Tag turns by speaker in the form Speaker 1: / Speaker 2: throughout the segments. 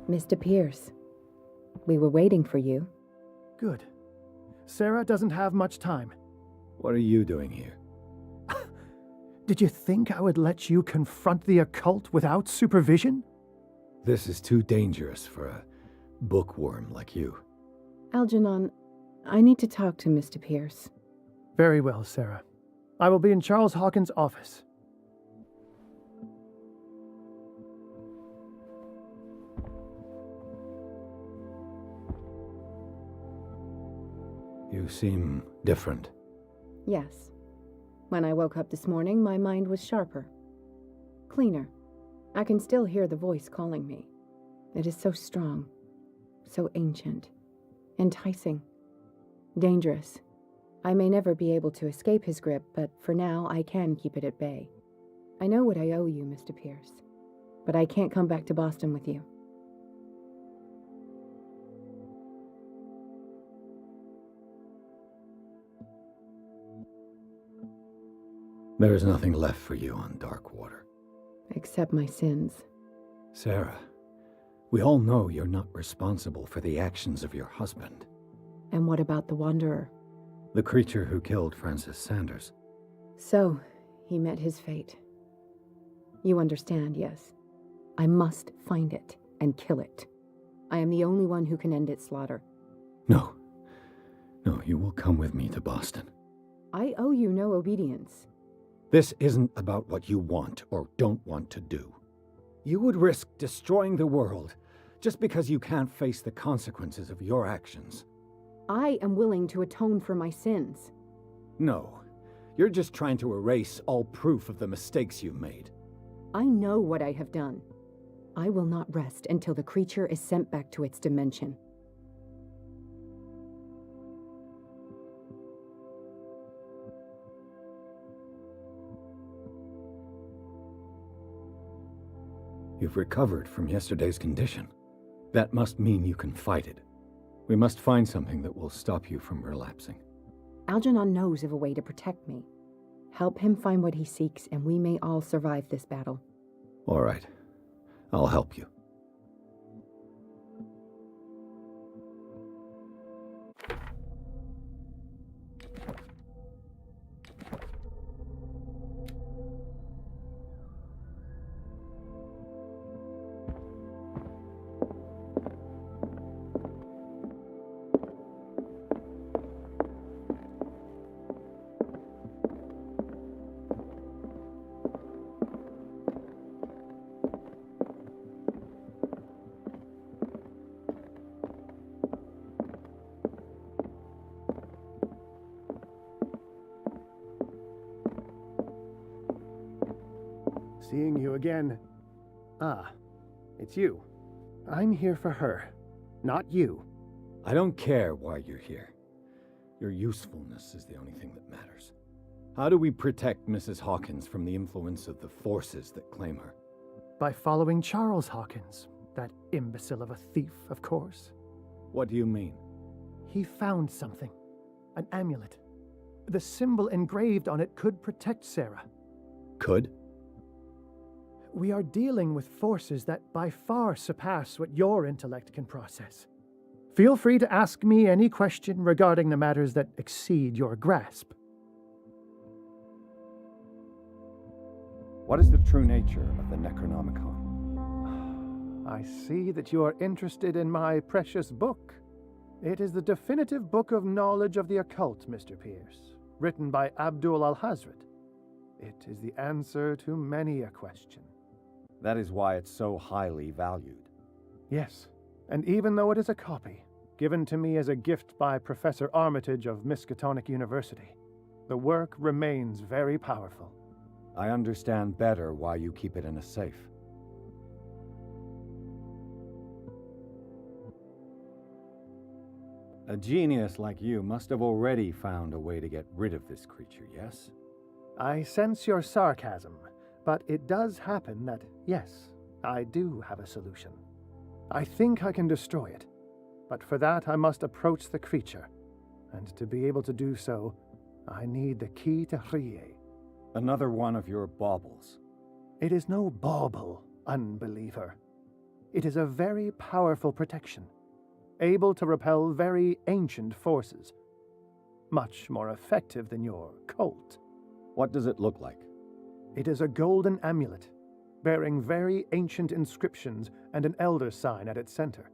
Speaker 1: Mr. Pierce, we were waiting for you.
Speaker 2: Good. Sarah doesn't have much time.
Speaker 3: What are you doing here?
Speaker 2: Did you think I would let you confront the occult without supervision?
Speaker 3: This is too dangerous for a bookworm like you.
Speaker 1: Algernon, I need to talk to Mr. Pierce.
Speaker 2: Very well, Sarah. I will be in Charles Hawkins' office.
Speaker 3: You seem different.
Speaker 1: Yes. When I woke up this morning, my mind was sharper. Cleaner. I can still hear the voice calling me. It is so strong, so ancient, enticing, dangerous. I may never be able to escape his grip, but for now I can keep it at bay. I know what I owe you, Mr. Pierce, but I can't come back to Boston with you.
Speaker 3: There is nothing left for you on Darkwater.
Speaker 1: Except my sins.
Speaker 3: Sarah, we all know you're not responsible for the actions of your husband.
Speaker 1: And what about the Wanderer?
Speaker 3: The creature who killed Francis Sanders.
Speaker 1: So, he met his fate. You understand, yes? I must find it and kill it. I am the only one who can end its slaughter.
Speaker 3: No. No, you will come with me to Boston.
Speaker 1: I owe you no obedience.
Speaker 3: This isn't about what you want or don't want to do. You would risk destroying the world just because you can't face the consequences of your actions.
Speaker 1: I am willing to atone for my sins.
Speaker 3: No, you're just trying to erase all proof of the mistakes you made.
Speaker 1: I know what I have done. I will not rest until the creature is sent back to its dimension.
Speaker 3: You've recovered from yesterday's condition. That must mean you can fight it. We must find something that will stop you from relapsing.
Speaker 1: Algernon knows of a way to protect me. Help him find what he seeks, and we may all survive this battle.
Speaker 3: All right. I'll help you.
Speaker 2: Seeing you again. Ah, it's you. I'm here for her, not you.
Speaker 3: I don't care why you're here. Your usefulness is the only thing that matters. How do we protect Mrs. Hawkins from the influence of the forces that claim her?
Speaker 2: By following Charles Hawkins, that imbecile of a thief, of course.
Speaker 3: What do you mean?
Speaker 2: He found something. An amulet. The symbol engraved on it could protect Sarah.
Speaker 3: Could?
Speaker 2: We are dealing with forces that by far surpass what your intellect can process. Feel free to ask me any question regarding the matters that exceed your grasp.
Speaker 3: What is the true nature of the Necronomicon?
Speaker 2: I see that you are interested in my precious book. It is the definitive book of knowledge of the occult, Mr. Pierce, written by Abdul al-Hazred. It is the answer to many a question.
Speaker 3: That is why it's so highly valued.
Speaker 2: Yes, and even though it is a copy, given to me as a gift by Professor Armitage of Miskatonic University, the work remains very powerful.
Speaker 3: I understand better why you keep it in a safe. A genius like you must have already found a way to get rid of this creature, yes?
Speaker 2: I sense your sarcasm, but it does happen that, yes, I do have a solution. I think I can destroy it, but for that I must approach the creature, and to be able to do so, I need the key to Rie.
Speaker 3: Another one of your baubles.
Speaker 2: It is no bauble, unbeliever. It is a very powerful protection, able to repel very ancient forces. Much more effective than your Colt.
Speaker 3: What does it look like?
Speaker 2: It is a golden amulet, bearing very ancient inscriptions and an elder sign at its center.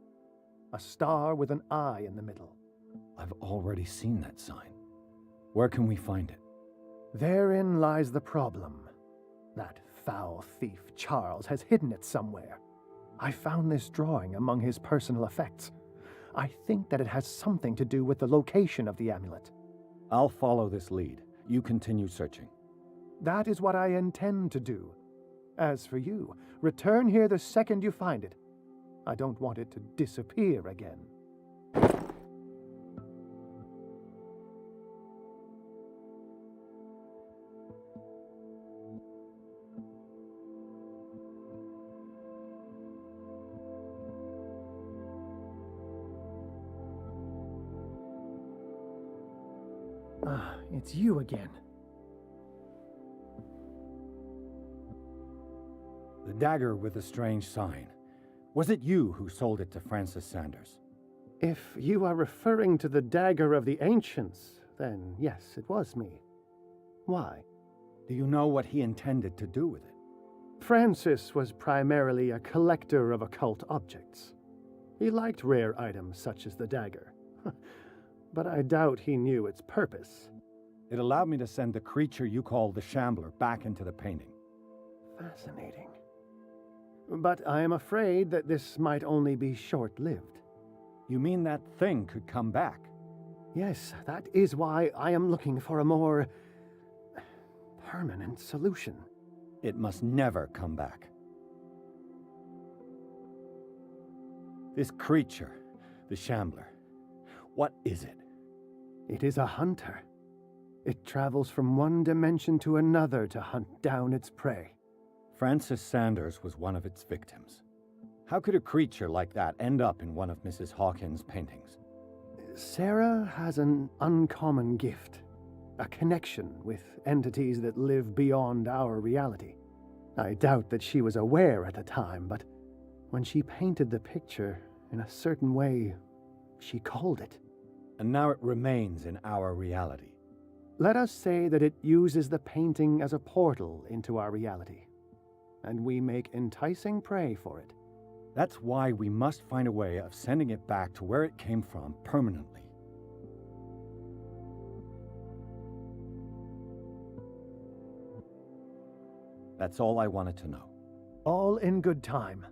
Speaker 2: A star with an eye in the middle.
Speaker 3: I've already seen that sign. Where can we find it?
Speaker 2: Therein lies the problem. That foul thief, Charles, has hidden it somewhere. I found this drawing among his personal effects. I think that it has something to do with the location of the amulet.
Speaker 3: I'll follow this lead. You continue searching.
Speaker 2: That is what I intend to do. As for you, return here the second you find it. I don't want it to disappear again. Ah, it's you again.
Speaker 3: The dagger with the strange sign. Was it you who sold it to Francis Sanders?
Speaker 2: If you are referring to the dagger of the ancients, then yes, it was me. Why?
Speaker 3: Do you know what he intended to do with it?
Speaker 2: Francis was primarily a collector of occult objects. He liked rare items such as the dagger. But I doubt he knew its purpose.
Speaker 3: It allowed me to send the creature you call the Shambler back into the painting.
Speaker 2: Fascinating. But I am afraid that this might only be short-lived.
Speaker 3: You mean that thing could come back?
Speaker 2: Yes, that is why I am looking for a more permanent solution.
Speaker 3: It must never come back. This creature, the Shambler, what is it?
Speaker 2: It is a hunter. It travels from one dimension to another to hunt down its prey.
Speaker 3: Francis Sanders was one of its victims. How could a creature like that end up in one of Mrs. Hawkins' paintings?
Speaker 2: Sarah has an uncommon gift. A connection with entities that live beyond our reality. I doubt that she was aware at the time, but when she painted the picture in a certain way, she called it.
Speaker 3: And now it remains in our reality.
Speaker 2: Let us say that it uses the painting as a portal into our reality, and we make enticing prey for it.
Speaker 3: That's why we must find a way of sending it back to where it came from permanently. That's all I wanted to know.
Speaker 2: All in good time.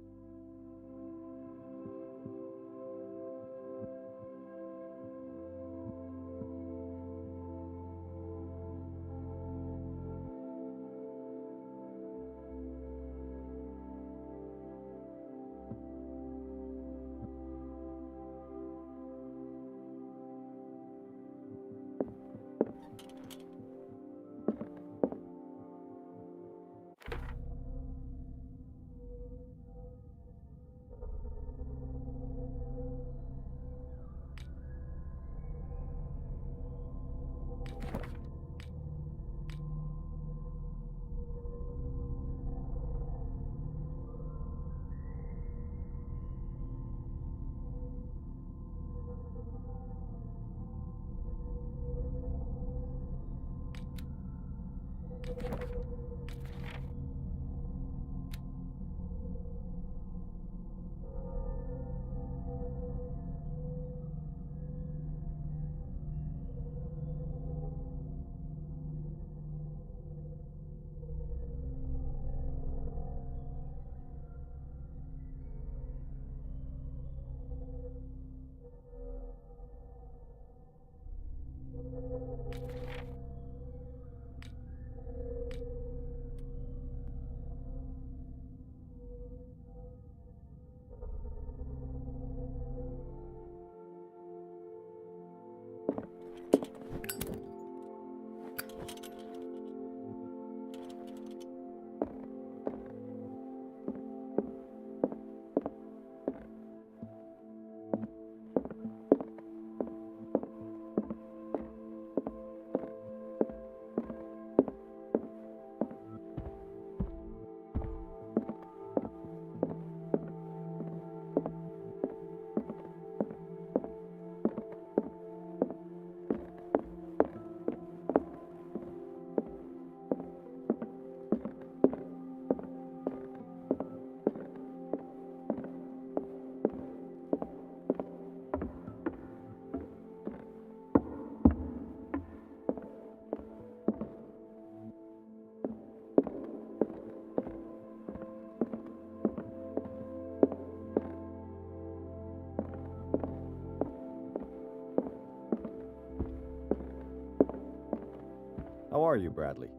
Speaker 3: are you, Bradley?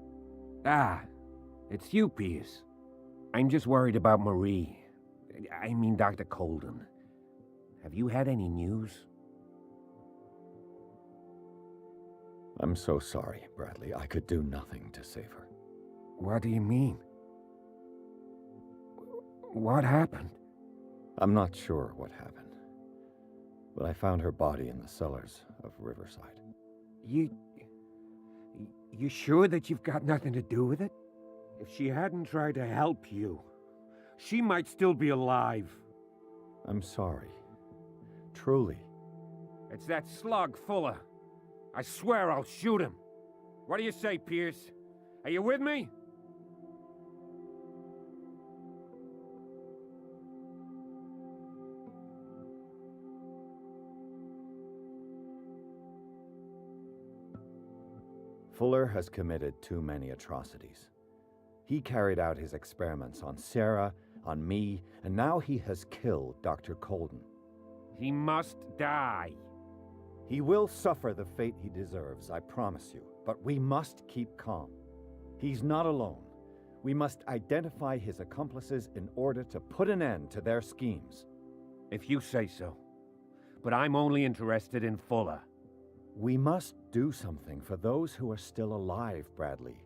Speaker 4: Ah, it's you, Pierce. I'm just worried about Marie. I mean, Dr. Colden. Have you had any news?
Speaker 3: I'm so sorry, Bradley. I could do nothing to save her.
Speaker 4: What do you mean? What happened?
Speaker 3: I'm not sure what happened, but I found her body in the cellars of Riverside.
Speaker 4: You sure that you've got nothing to do with it? If she hadn't tried to help you, she might still be alive.
Speaker 3: I'm sorry. Truly.
Speaker 4: It's that slug, Fuller. I swear I'll shoot him. What do you say, Pierce? Are you with me?
Speaker 3: Fuller has committed too many atrocities. He carried out his experiments on Sarah, on me, and now he has killed Dr. Colden.
Speaker 4: He must die.
Speaker 3: He will suffer the fate he deserves, I promise you, but we must keep calm. He's not alone. We must identify his accomplices in order to put an end to their schemes.
Speaker 4: If you say so. But I'm only interested in Fuller.
Speaker 3: We must do something for those who are still alive, Bradley.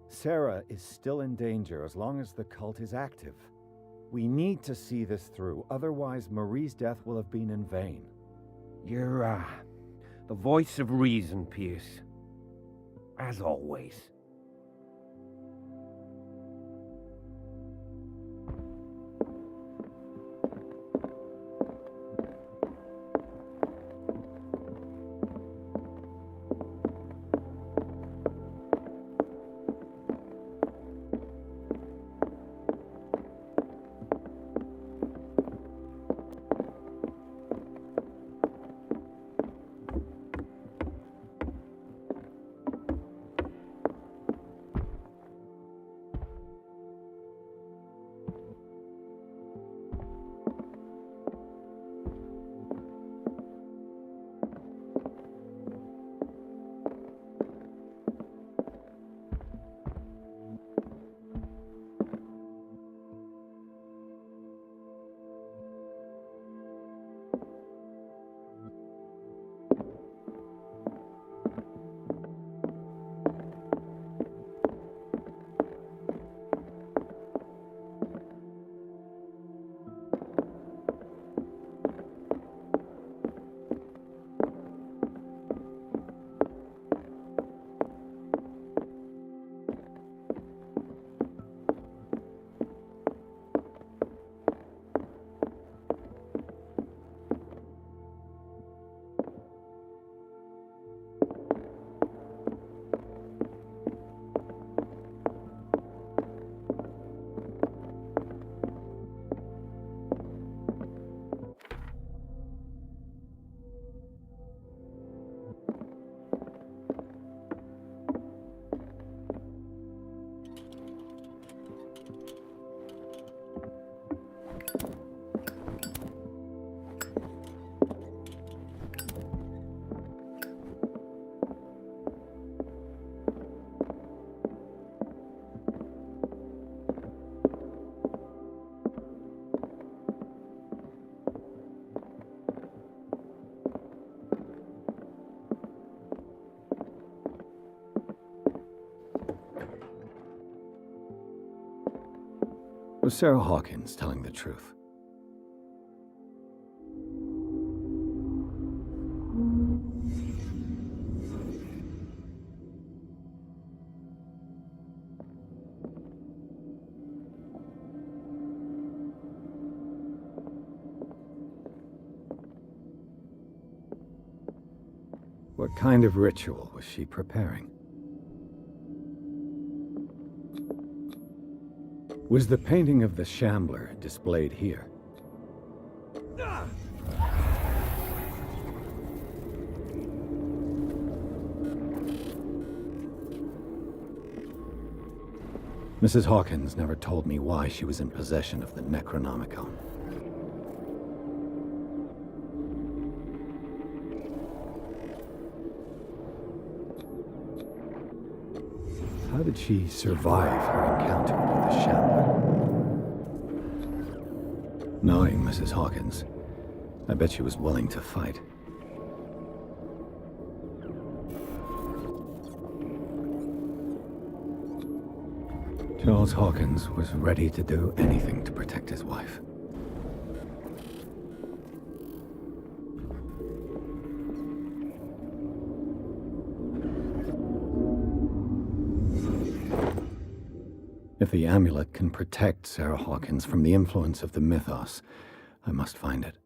Speaker 3: Sarah is still in danger as long as the cult is active. We need to see this through, otherwise Marie's death will have been in vain.
Speaker 4: You're, the voice of reason, Pierce. As always.
Speaker 3: Was Sarah Hawkins telling the truth? What kind of ritual was she preparing? Was the painting of the Shambler displayed here? Mrs. Hawkins never told me why she was in possession of the Necronomicon. How did she survive her encounter with the Shambler? Knowing Mrs. Hawkins, I bet she was willing to fight. Charles Hawkins was ready to do anything to protect his wife. If the amulet can protect Sarah Hawkins from the influence of the mythos, I must find it.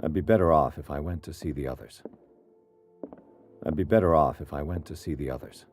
Speaker 3: I'd be better off if I went to see the others. I'd be better off if I went to see the others.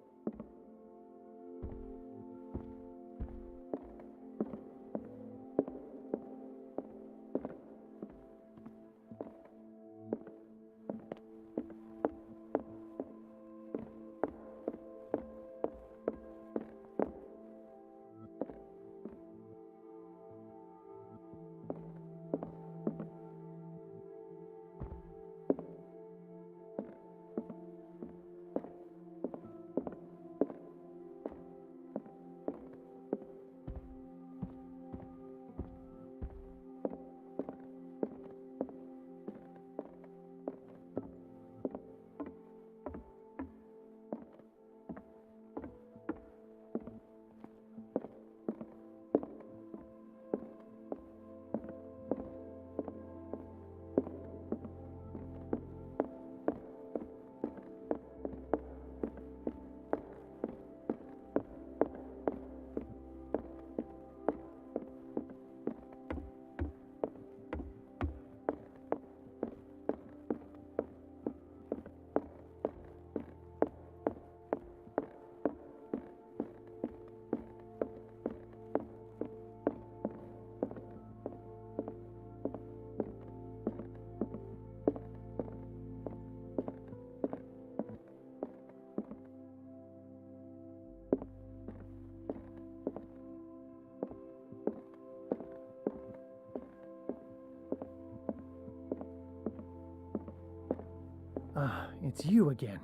Speaker 2: it's you again.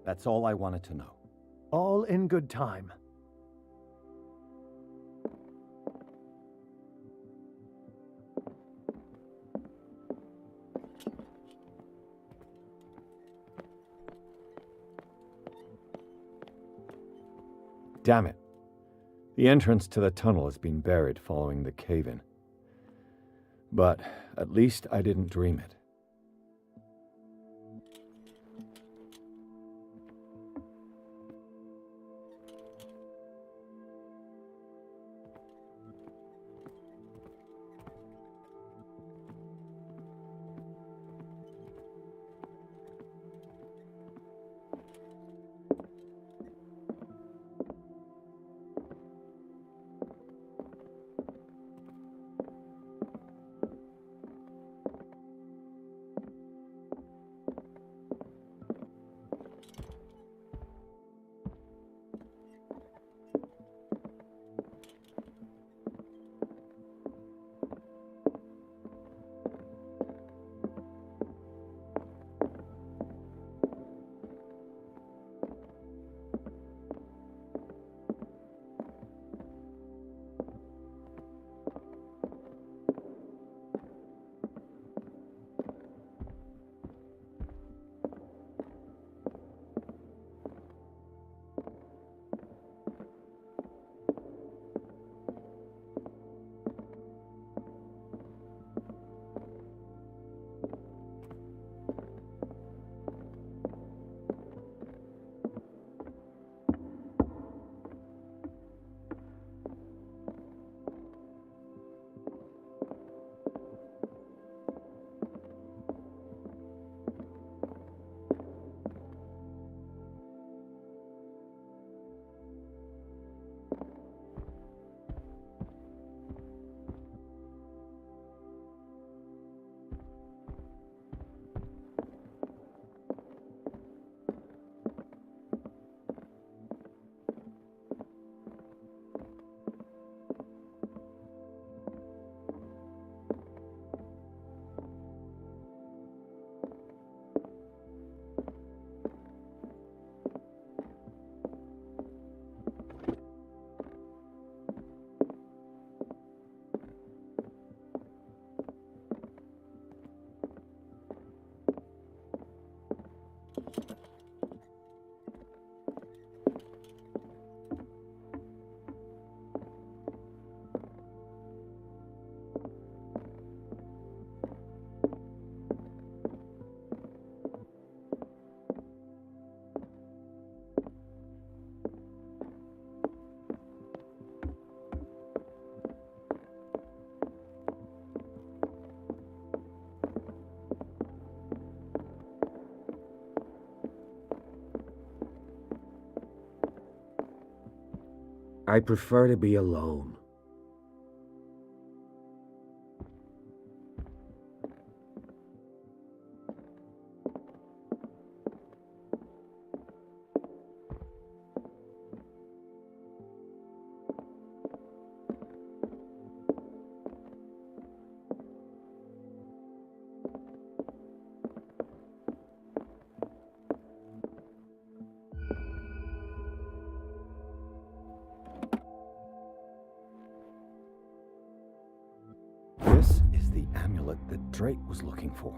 Speaker 3: That's all I wanted to know.
Speaker 2: All in good time.
Speaker 3: Damn it. The entrance to the tunnel has been buried following the cave-in. But at least I didn't dream it.
Speaker 4: I prefer to be alone.
Speaker 3: This is the amulet that Drake was looking for.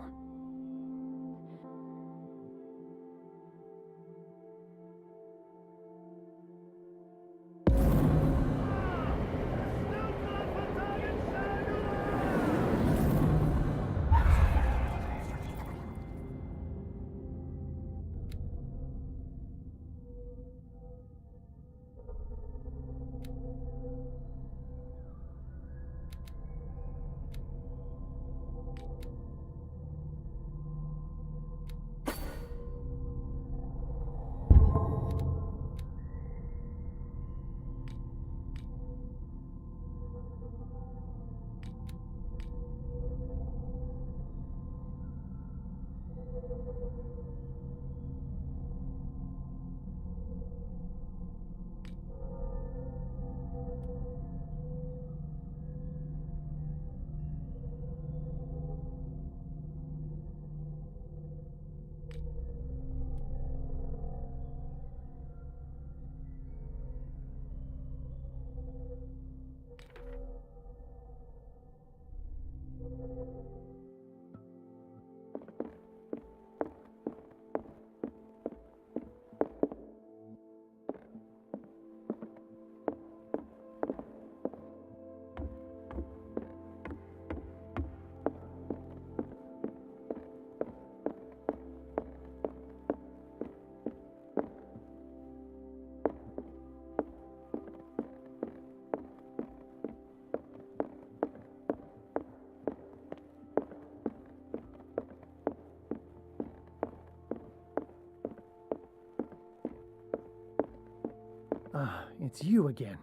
Speaker 2: It's you again.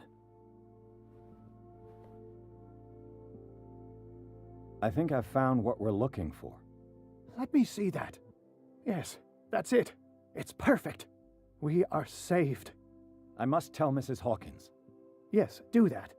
Speaker 3: I think I've found what we're looking for.
Speaker 2: Let me see that. Yes, that's it. It's perfect. We are saved.
Speaker 3: I must tell Mrs. Hawkins.
Speaker 2: Yes, do that.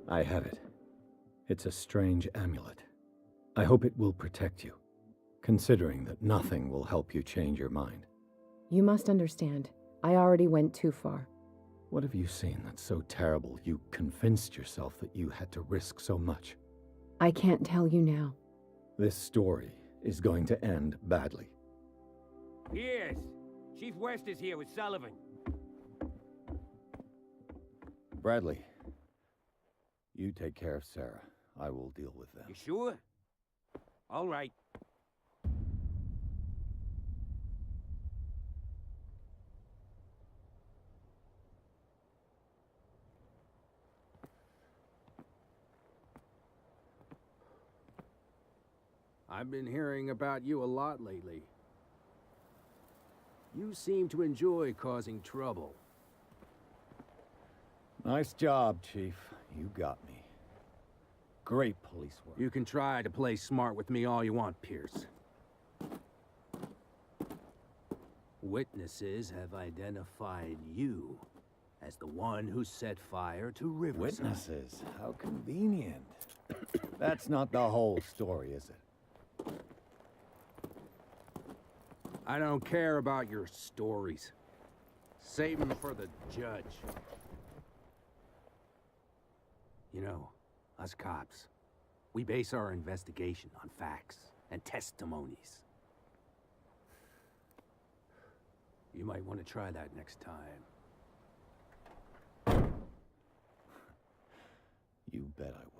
Speaker 5: I have it. It's a strange amulet. I hope it will protect you, considering that nothing will help you change your mind.
Speaker 1: You must understand, I already went too far.
Speaker 5: What have you seen that's so terrible you convinced yourself that you had to risk so much?
Speaker 1: I can't tell you now.
Speaker 5: This story is going to end badly.
Speaker 4: Yes. Chief West is here with Sullivan.
Speaker 3: Bradley, you take care of Sarah. I will deal with them.
Speaker 4: You sure? All right.
Speaker 6: I've been hearing about you a lot lately. You seem to enjoy causing trouble.
Speaker 3: Nice job, Chief. You got me. Great police work.
Speaker 6: You can try to play smart with me all you want, Pierce. Witnesses have identified you as the one who set fire to Riverside.
Speaker 3: Witnesses? How convenient. That's not the whole story, is it?
Speaker 6: I don't care about your stories. Save them for the judge. You know, us cops, we base our investigation on facts and testimonies. You might want to try that next time.
Speaker 3: You bet I will.